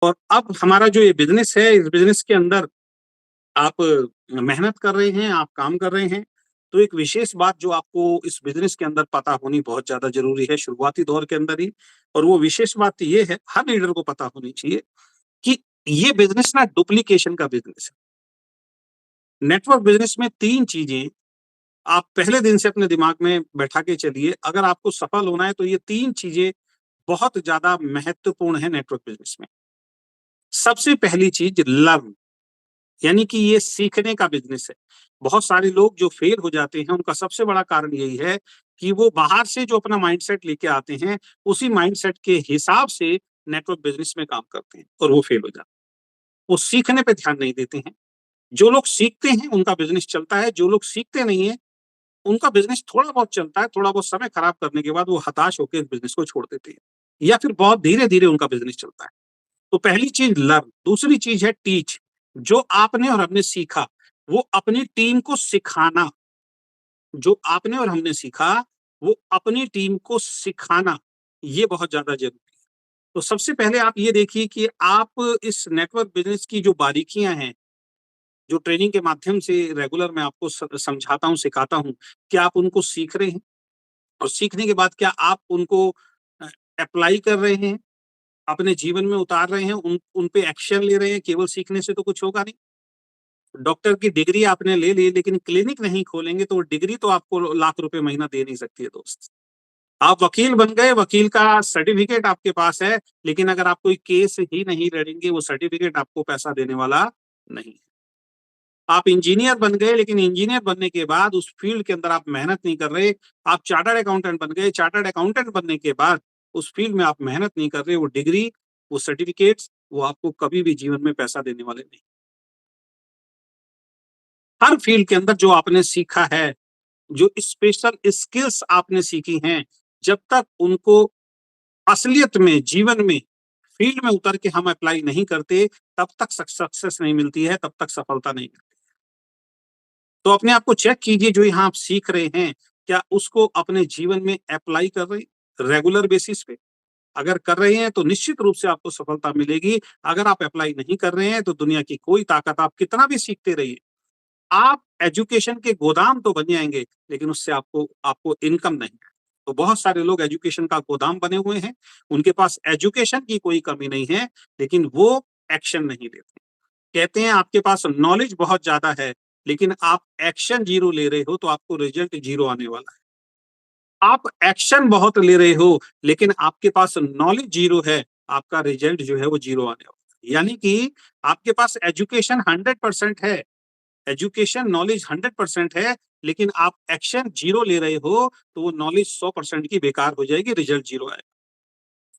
और अब हमारा जो ये बिज़नेस है, इस बिज़नेस के अंदर आप मेहनत कर रहे हैं, आप काम कर रहे हैं, तो एक विशेष बात जो आपको इस बिज़नेस के अंदर पता होनी बहुत ज़्यादा ज़रूरी है शुरुआती दौर के अंदर ही। और वो विशेष बात ये है, हर लीडर को पता होनी चाहिए कि ये बिज़नेस ना डुप्लीकेशन का बिज़नेस है। नेटवर्क बिज़नेस में 3 चीज़ें आप पहले दिन से अपने दिमाग में बैठा के चलिए, अगर आपको सफल होना है तो ये 3 चीज़ें बहुत ज़्यादा महत्वपूर्ण है नेटवर्क बिज़नेस में। सबसे पहली चीज़ लर्न, यानी कि ये सीखने का बिज़नेस है। बहुत सारे लोग जो फेल हो जाते हैं, उनका सबसे बड़ा कारण यही है कि वो बाहर से जो अपना माइंडसेट लेके आते हैं, उसी माइंडसेट के हिसाब से नेटवर्क बिज़नेस में काम करते हैं और वो फेल हो जाते हैं। वो सीखने पे ध्यान नहीं देते हैं। जो लोग सीखते हैं, उनका बिज़नेस चलता है, जो लोग सीखते नहीं हैं, उनका बिज़नेस थोड़ा बहुत चलता है, थोड़ा बहुत समय खराब करने के बाद वो हताश होके इस बिज़नेस को छोड़ देते हैं या फिर बहुत धीरे-धीरे उनका बिज़नेस चलता है। तो पहली चीज़ लर्न, दूसरी चीज़ है टीच। जो आपने और हमने सीखा, वो अपनी टीम को सिखाना। जो आपने और हमने सीखा, वो अपनी टीम को सिखाना, ये बहुत ज़्यादा ज़रूरी है। तो सबसे पहले आप ये देखिए कि आप इस नेटवर्क बिज़नेस की जो बारीकियाँ हैं, जो ट्रेनिंग के माध्यम से रेगुलर मैं आपको समझाता हूँ, सिखाता हूँ, क्या आप उनको सीख रहे हैं? और सीखने के बाद क्या आप उनको अ, अप्लाई कर रहे हैं? अपने जीवन में उतार रहे हैं, उन पे एक्शन ले रहे हैं? केवल सीखने से तो कुछ होगा नहीं। डॉक्टर की डिग्री आपने ले ली, लेकिन क्लिनिक नहीं खोलेंगे तो वो डिग्री तो आपको लाख रुपए महीना दे नहीं सकती है दोस्त। आप वकील बन गए, वकील का सर्टिफिकेट आपके पास है, लेकिन अगर आप कोई केस ही नहीं लड़ेंगे, वो सर्टिफिकेट आपको पैसा देने वाला नहीं है। आप इंजीनियर बन गए, लेकिन इंजीनियर बनने के बाद उस फील्ड के अंदर आप मेहनत नहीं कर रहे। आप चार्टर्ड अकाउंटेंट बन गए, चार्टर्ड अकाउंटेंट बनने के बाद उस फील्ड में आप मेहनत नहीं कर रहे, वो डिग्री, वो सर्टिफिकेट्स, वो आपको कभी भी जीवन में पैसा देने वाले नहीं। हर फील्ड के अंदर जो आपने सीखा है, जो स्पेशल स्किल्स आपने सीखी हैं, जब तक उनको असलियत में, जीवन में, फील्ड में उतर के हम अप्लाई नहीं करते, तब तक सक्सेस नहीं मिलती है, तब तक सफलता नहीं मिलती। तो अपने आप को चेक कीजिए, जो यहाँ आप सीख रहे हैं, क्या उसको अपने जीवन में अप्लाई कर रहे हैं रेगुलर बेसिस पे? अगर कर रहे हैं तो निश्चित रूप से आपको सफलता मिलेगी। अगर आप अप्लाई नहीं कर रहे हैं तो दुनिया की कोई ताकत, आप कितना भी सीखते रहिए, आप एजुकेशन के गोदाम तो बन जाएँगे, लेकिन उससे आपको आपको इनकम नहीं है। तो बहुत सारे लोग एजुकेशन का गोदाम बने हुए हैं, उनके पास एजुकेशन की कोई कमी नहीं है, लेकिन वो एक्शन नहीं लेते। कहते हैं आपके पास नॉलेज बहुत ज़्यादा है, लेकिन आप एक्शन 0 ले रहे हो, तो आपको रिजल्ट 0 आने वाला है। आप एक्शन बहुत ले रहे हो, लेकिन आपके पास नॉलेज 0 है, आपका रिजल्ट जो है वो 0 आने वाला है। यानी कि आपके पास एजुकेशन 100% है, एजुकेशन नॉलेज 100% है, लेकिन आप एक्शन 0 ले रहे हो, तो वो नॉलेज 100% की बेकार हो जाएगी, रिजल्ट 0 आएगा।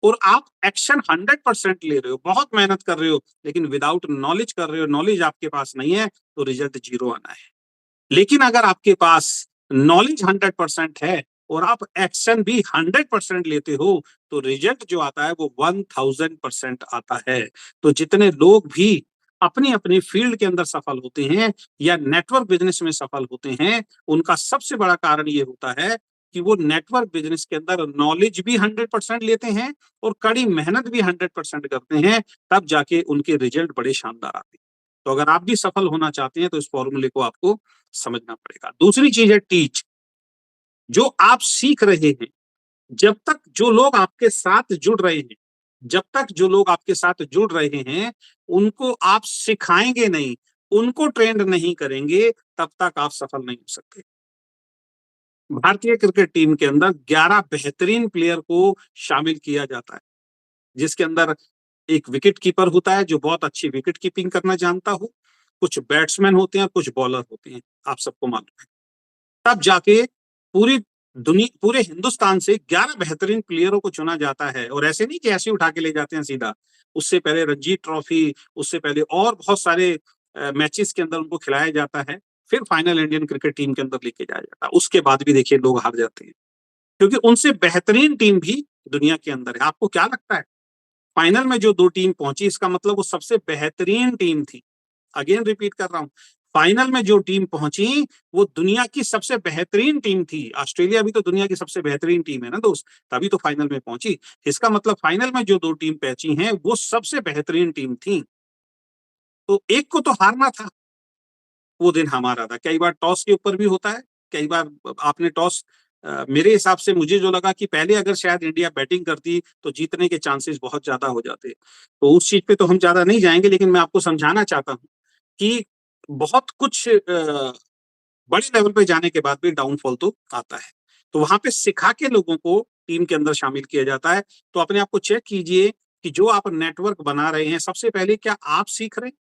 और आप एक्शन 100% ले रहे हो, बहुत मेहनत कर रहे हो, लेकिन विदाउट नॉलेज कर रहे हो, नॉलेज आपके पास नहीं है, तो रिजल्ट 0 आना है। लेकिन अगर आपके पास नॉलेज 100% है और आप एक्शन भी 100% लेते हो, तो रिजल्ट जो आता है वो 1000% आता है। तो जितने लोग भी अपनी-अपनी फील्ड के अंदर सफल होते हैं या नेटवर्क बिज़नेस में सफल होते हैं, उनका सबसे बड़ा कारण ये होता है कि वो नेटवर्क बिज़नेस के अंदर नॉलेज भी 100% लेते हैं और कड़ी मेहनत भी 100% करते हैं, तब जाके उनके रिजल्ट बड़े शानदार आते हैं। तो अगर आप भी सफल होना चाहते हैं, तो इस फ़ॉर्मूले को आपको समझना पड़ेगा। दूसरी चीज़ है टीच। जो आप सीख रहे हैं, जब तक जो लोग आपके साथ जुड़ रहे हैं, जब तक जो लोग आपके साथ जुड़ रहे हैं, उनको आप सिखाएँगे नहीं, उनको ट्रेंड नहीं करेंगे, तब तक आप सफल नहीं हो सकते। भारतीय क्रिकेट टीम के अंदर 11 बेहतरीन प्लेयर को शामिल किया जाता है, जिसके अंदर एक विकेट कीपर होता है, जो बहुत अच्छी विकेट कीपिंग करना जानता हो, कुछ बैट्समैन होते हैं, कुछ बॉलर होते हैं, आप सबको मालूम है। तब जाके पूरे हिंदुस्तान से 11 बेहतरीन प्लेयरों को चुना जाता है, और ऐसे नहीं कि ऐसे ही उठा के ले जाते हैं सीधा। उससे पहले रणजी ट्रॉफी, उससे पहले और बहुत सारे मैचेस के अंदर उनको खिलाया जाता है, फिर फाइनल इंडियन क्रिकेट टीम के अंदर लेके जाया जाता है। उसके बाद भी देखिए लोग हार जाते हैं, क्योंकि उनसे बेहतरीन टीम भी दुनिया के अंदर है। आपको क्या लगता है? फाइनल में जो 2 टीम पहुंची, इसका मतलब वो सबसे बेहतरीन टीम थी। अगेन रिपीट कर रहा हूँ, फाइनल में जो टीम पहुंची वो दुनिया की सबसे बेहतरीन टीम थी। ऑस्ट्रेलिया भी तो दुनिया की सबसे बेहतरीन टीम है ना दोस्त, तभी तो फाइनल में पहुंची। इसका मतलब फाइनल में जो दो टीम पहुंची हैं वो सबसे बेहतरीन टीम थी। तो एक को तो हारना था, वो दिन हमारा था। कई बार टॉस के ऊपर भी होता है, कई बार आपने टॉस मेरे हिसाब से मुझे जो लगा कि पहले अगर शायद इंडिया बैटिंग करती तो जीतने के चांसेस बहुत ज्यादा हो जाते। तो उस चीज पे तो हम ज्यादा नहीं जाएंगे, लेकिन मैं आपको समझाना चाहता हूँ कि बहुत कुछ बड़े लेवल पे जाने के बाद भी डाउनफॉल तो आता है। तो वहां पे सिखा के लोगों को टीम के अंदर शामिल किया जाता है। तो अपने आप को चेक कीजिए कि जो आप नेटवर्क बना रहे हैं, सबसे पहले क्या आप सीख रहे हैं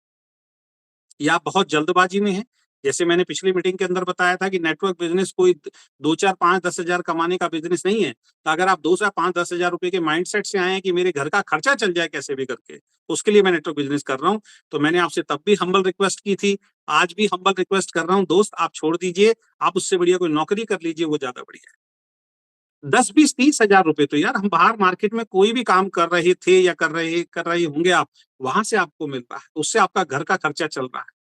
या आप बहुत जल्दबाजी में हैं। जैसे मैंने पिछली मीटिंग के अंदर बताया था कि नेटवर्क बिजनेस कोई 2 4 5 10 हजार कमाने का बिजनेस नहीं है। तो अगर आप 2 से 5 10 हजार रुपए के माइंडसेट से आए हैं कि मेरे घर का खर्चा चल जाए कैसे भी करके, उसके लिए मैं नेटवर्क बिजनेस कर रहा हूँ। तो मैंने आपसे तब भी हम्बल रिक्वेस्ट की थी, आज भी हम्बल रिक्वेस्ट कर रहा हूँ, दोस्त आप छोड़ दीजिए, आप उससे बढ़िया कोई नौकरी कर लीजिए, वो ज्यादा बढ़िया है। 10 20 30 हजार रुपए तो यार हम बाहर मार्केट में कोई भी काम कर रहे थे या कर रहे होंगे आप, वहां से आपको मिल रहा है, उससे आपका घर का खर्चा चल रहा है।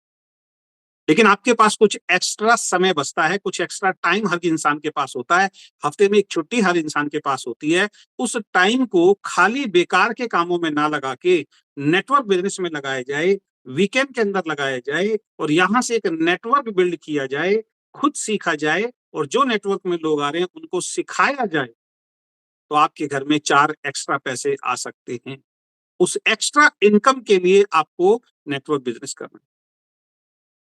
लेकिन आपके पास कुछ एक्स्ट्रा समय बचता है, कुछ एक्स्ट्रा टाइम हर इंसान के पास होता है। हफ्ते में एक छुट्टी हर इंसान के पास होती है। उस टाइम को खाली बेकार के कामों में ना लगा के नेटवर्क बिजनेस में लगाया जाए, वीकेंड के अंदर लगाया जाए और यहां से एक नेटवर्क बिल्ड किया जाए, खुद सीखा जाए और जो नेटवर्क में लोग आ रहे हैं उनको सिखाया जाए, तो आपके घर में 4 एक्स्ट्रा पैसे आ सकते हैं। उस एक्स्ट्रा इनकम के लिए आपको नेटवर्क बिजनेस करना है।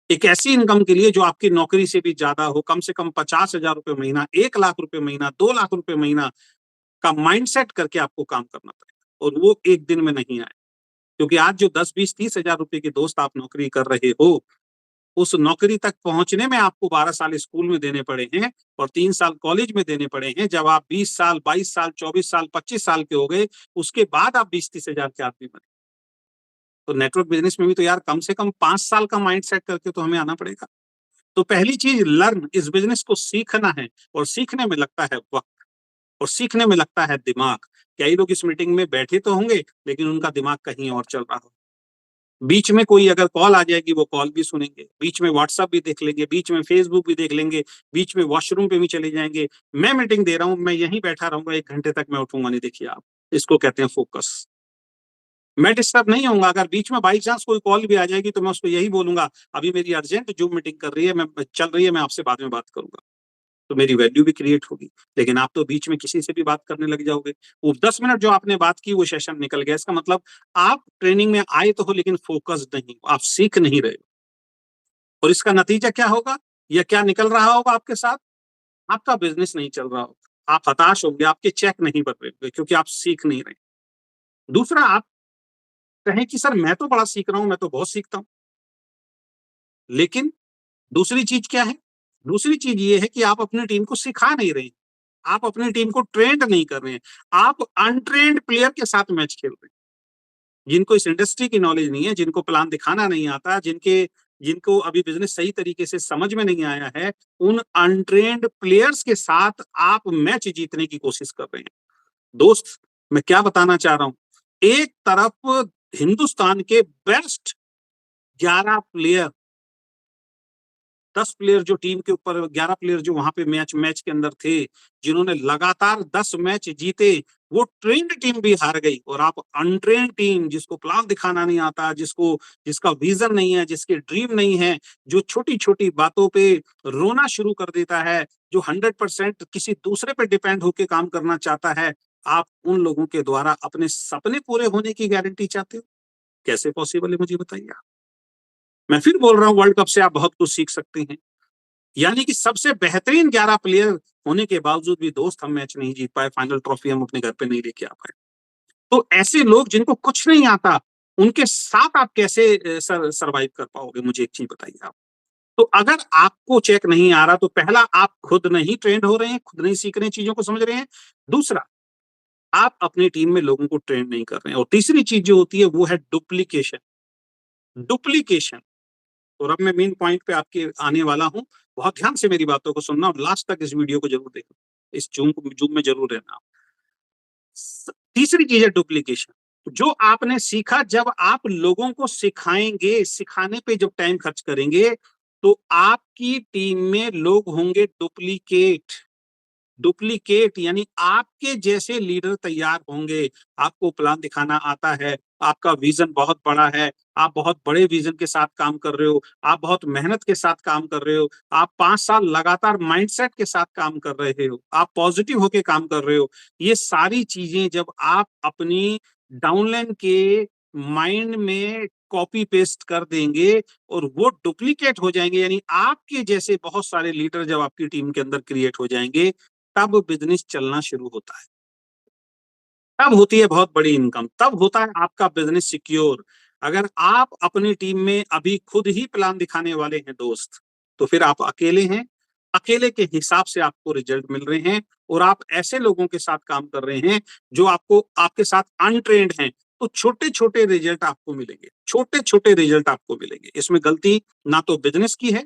एक ऐसी इनकम के लिए जो आपकी नौकरी से भी ज्यादा हो, कम से कम 50 हजार रुपए महीना, 1 लाख रुपए महीना, 2 लाख रुपए महीना का माइंडसेट करके आपको काम करना पड़ेगा और वो एक दिन में नहीं आए। क्योंकि आज जो 10 20 30 हजार रुपए की दोस्त आप नौकरी कर रहे हो, उस नौकरी तक पहुंचने में आपको 12 साल स्कूल में देने पड़े हैं और 3 साल कॉलेज में देने पड़े हैं। जब आप 20 साल 22 साल 24 साल 25 साल के हो गए, उसके बाद आप 20 30 हजार के आदमी बने। तो नेटवर्क बिजनेस में भी तो यार कम से कम 5 साल का माइंड सेट करके तो हमें आना पड़ेगा। तो पहली चीज लर्न, इस बिजनेस को सीखना है और सीखने में लगता है वक्त और सीखने में लगता है दिमाग। कई लोग इस मीटिंग में बैठे तो होंगे लेकिन उनका दिमाग कहीं और चल रहा हो। बीच में कोई अगर कॉल आ जाएगी वो कॉल भी सुनेंगे, बीच में व्हाट्सएप भी देख लेंगे, बीच में फेसबुक भी देख लेंगे, बीच में वॉशरूम पे भी चले जाएंगे। मैं मीटिंग दे रहा हूँ, मैं यहीं बैठा रहूंगा 1 घंटे तक, मैं उठूंगा नहीं। देखिए आप, इसको कहते हैं फोकस। मैं डिस्टर्ब नहीं होऊंगा। अगर बीच में बाई चांस कोई कॉल भी आ जाएगी तो मैं उसको यही बोलूंगा, अभी मेरी अर्जेंट जूम मीटिंग कर रही है, मैं चल रही है, मैं आपसे बाद में बात करूंगा। तो मेरी वैल्यू भी क्रिएट होगी। लेकिन आप तो बीच में किसी से भी बात करने लग जाओगे, वो 10 मिनट जो आपने बात की वो सेशन निकल गया। इसका मतलब आप ट्रेनिंग में आए तो हो लेकिन फोकस्ड नहीं हो, आप सीख नहीं रहे हो। और इसका नतीजा क्या होगा या क्या निकल रहा होगा आपके साथ? आपका बिजनेस नहीं चल रहा होगा, आप हताश होंगे, आपके चेक नहीं बन रहे होंगे क्योंकि आप सीख नहीं रहे। दूसरा, आप कहें कि सर मैं तो बड़ा सीख रहा हूं, मैं तो बहुत सीखता हूं, लेकिन दूसरी चीज क्या है? दूसरी चीज ये है कि आप अपनी टीम को सिखा नहीं रहे हैं, आप अपनी टीम को ट्रेंड नहीं कर रहे हैं, आप अनट्रेंड प्लेयर के साथ मैच खेल रहे हैं, जिनको इस इंडस्ट्री की नॉलेज नहीं है, जिनको प्लान दिखाना नहीं आता, जिनको अभी बिजनेस सही तरीके से समझ में नहीं आया है, उन अनट्रेंड प्लेयर्स के साथ आप मैच जीतने की कोशिश कर रहे हैं। दोस्त, मैं क्या बताना चाह रहा हूं, एक तरफ हिंदुस्तान के बेस्ट 11 प्लेयर, 10 प्लेयर जो टीम के ऊपर, 11 प्लेयर जो वहां पे मैच मैच के अंदर थे, जिन्होंने लगातार 10 मैच जीते, वो ट्रेंड टीम भी हार गई। और आप अनट्रेंड टीम, जिसको प्लान दिखाना नहीं आता, जिसका विजन नहीं है, जिसके ड्रीम नहीं है, जो छोटी छोटी बातों पे रोना शुरू कर देता है, जो 100% किसी दूसरे पे डिपेंड होकर काम करना चाहता है, आप उन लोगों के द्वारा अपने सपने पूरे होने की गारंटी चाहते हो? कैसे पॉसिबल है, मुझे बताइए आप। मैं फिर बोल रहा हूँ, वर्ल्ड कप से आप बहुत कुछ सीख सकते हैं। यानी कि सबसे बेहतरीन 11 प्लेयर होने के बावजूद भी दोस्त हम मैच नहीं जीत पाए, फाइनल ट्रॉफी हम अपने घर पे नहीं लेके आ पाए। तो ऐसे लोग जिनको कुछ नहीं आता, उनके साथ आप कैसे सरवाइव कर पाओगे? मुझे एक चीज बताइए आप। तो अगर आपको चेक नहीं आ रहा, तो पहला, आप खुद नहीं ट्रेंड हो रहे हैं, खुद नहीं सीख रहे हैं, चीजों को समझ रहे हैं। दूसरा, आप अपनी टीम में लोगों को ट्रेंड नहीं कर रहे हैं। और तीसरी चीज जो होती है वो है डुप्लीकेशन। डुप्लीकेशन। और अब मैं मेन पॉइंट पे आपके आने वाला हूं। बहुत ध्यान से मेरी बातों को सुनना और लास्ट तक इस वीडियो को जरूर देखना, इस जूम में जरूर रहना। तीसरी चीज है डुप्लीकेशन। जो आपने सीखा जब आप लोगों को सिखाएँगे, सिखाने पे जब टाइम खर्च करेंगे, तो आपकी टीम में लोग होंगे डुप्लीकेट। डुप्लीकेट यानी आपके जैसे लीडर तैयार होंगे। आपको प्लान दिखाना आता है, आपका विज़न बहुत बड़ा है, आप बहुत बड़े विज़न के साथ काम कर रहे हो, आप बहुत मेहनत के साथ काम कर रहे हो, आप 5 साल लगातार माइंडसेट के साथ काम कर रहे हो, आप पॉजिटिव होके काम कर रहे हो। ये सारी चीज़ें जब आप अपनी डाउनलाइन के माइंड में कॉपी पेस्ट कर देंगे और वो डुप्लीकेट हो जाएँगे, यानी आपके जैसे बहुत सारे लीडर जब आपकी टीम के अंदर क्रिएट हो जाएँगे, तब बिज़नेस चलना शुरू होता है। तब होती है बहुत बड़ी इनकम, तब होता है आपका बिज़नेस सिक्योर। अगर आप अपनी टीम में अभी खुद ही प्लान दिखाने वाले हैं दोस्त, तो फिर आप अकेले हैं। अकेले के हिसाब से आपको रिज़ल्ट मिल रहे हैं और आप ऐसे लोगों के साथ काम कर रहे हैं, जो आपको आपके साथ अनट्रेन्ड हैं, तो छोटे-छोटे रिज़ल्ट आपको मिलेंगे, छोटे-छोटे रिज़ल्ट आपको मिलेंगे। इसमें गलती ना तो बिज़नेस की है,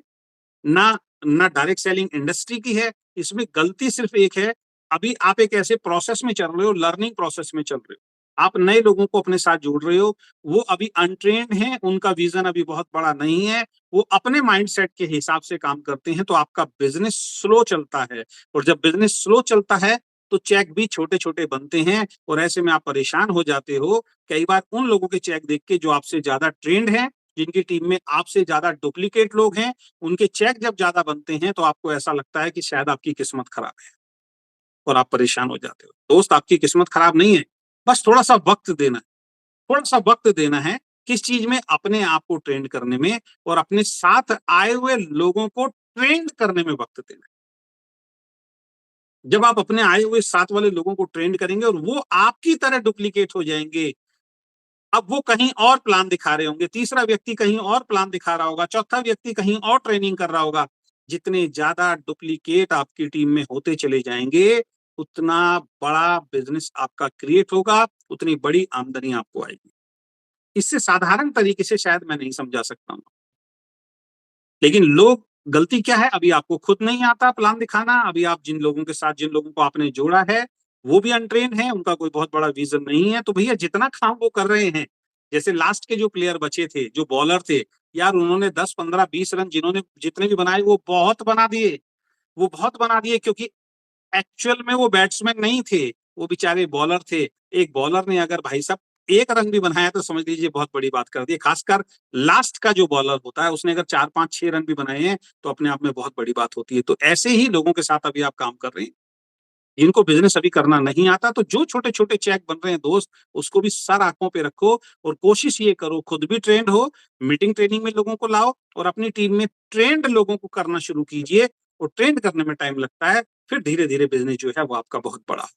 ना ना डायरेक्ट सेलिंग इंडस्ट्री की है, इसमें गलती सिर्फ एक है, अभी आप एक ऐसे प्रोसेस में चल रहे हो, लर्निंग प्रोसेस में चल रहे हो। आप नए लोगों को अपने साथ जोड़ रहे हो, वो अभी अनट्रेन्ड हैं, उनका विज़न अभी बहुत बड़ा नहीं है, वो अपने माइंडसेट के हिसाब से काम करते हैं, तो आपका बिज़नेस स्लो चलता है और जब बिज़नेस स्लो चलता है, तो चेक भी छोटे-छोटे बनते हैं और ऐसे में आप परेशान हो जाते हो। कई बार उन लोगों के चेक देख के जो आपसे ज़्यादा ट्रेन्ड हैं, जिनकी टीम में आपसे ज़्यादा डुप्लीकेट लोग हैं, उनके चेक जब ज़्यादा बनते हैं, तो आपको ऐसा लगता है कि शायद आपकी किस्मत खराब है और आप परेशान हो जाते हो। दोस्त आपकी किस्मत खराब नहीं है, बस थोड़ा-सा वक़्त देना है, थोड़ा-सा वक़्त देना है, किस चीज़ में? अपने आप को ट्रेंड करने में और अपने साथ आए हुए लोगों को ट्रेंड करने में वक़्त देना है। जब आप अपने आए हुए साथ वाले लोगों को ट्रेंड करेंगे और वो आपकी तरह डुप्लीकेट हो जाएँगे, अब वो कहीं और प्लान दिखा रहे होंगे, तीसरा व्यक्ति कहीं और प्लान दिखा रहा होगा, चौथा व्यक्ति कहीं और ट्रेनिंग कर रहा होगा। जितने ज़्यादा डुप्लीकेट आपकी टीम में होते चले जाएँगे, उतना बड़ा बिज़नेस आपका क्रिएट होगा, उतनी बड़ी आमदनी आपको आएगी। इससे साधारण तरीके से शायद मैं नहीं समझा सकता हूँ। लेकिन लोग गलती क्या है, अभी आपको खुद नहीं आता प्लान दिखाना, अभी आप जिन लोगों के साथ जिन लोगों को आपने जोड़ा है, वो भी अनट्रेन्ड हैं, उनका कोई बहुत बड़ा विज़न नहीं है, तो भैया जितना काम वो कर रहे हैं, जैसे लास्ट के जो प्लेयर बचे थे, जो बॉलर थे, यार उन्होंने 10, 15, 20 रन जिन्होंने जितने भी बनाए वो बहुत बना दिए। वो बहुत बना दिए क्योंकि एक्चुअल में वो बैट्समैन नहीं थे, वो बेचारे बॉलर थे। एक बॉलर ने अगर भाई साहब 1 रन भी बनाया तो समझ लीजिए बहुत बड़ी बात कर दी है। खासकर लास्ट का जो बॉलर होता है उसने अगर 4, 5, 6 रन भी बनाए हैं तो अपने आप में बहुत बड़ी बात होती है। तो ऐसे ही लोगों के साथ अभी आप काम कर रहे हैं। जिनको बिज़नेस अभी करना नहीं आता तो जो छोटे-छोटे चेक बन रहे हैं दोस्त, उसको भी सर आँखों पे रखो और कोशिश ये करो खुद भी ट्रेंड हो, मीटिंग ट्रेनिंग में लोगों को लाओ और अपनी टीम में ट्रेंड लोगों को करना शुरू कीजिए और ट्रेंड करने में टाइम लगता है, फिर धीरे-धीरे बिज़नेस जो है वो आपका बहुत बड़ा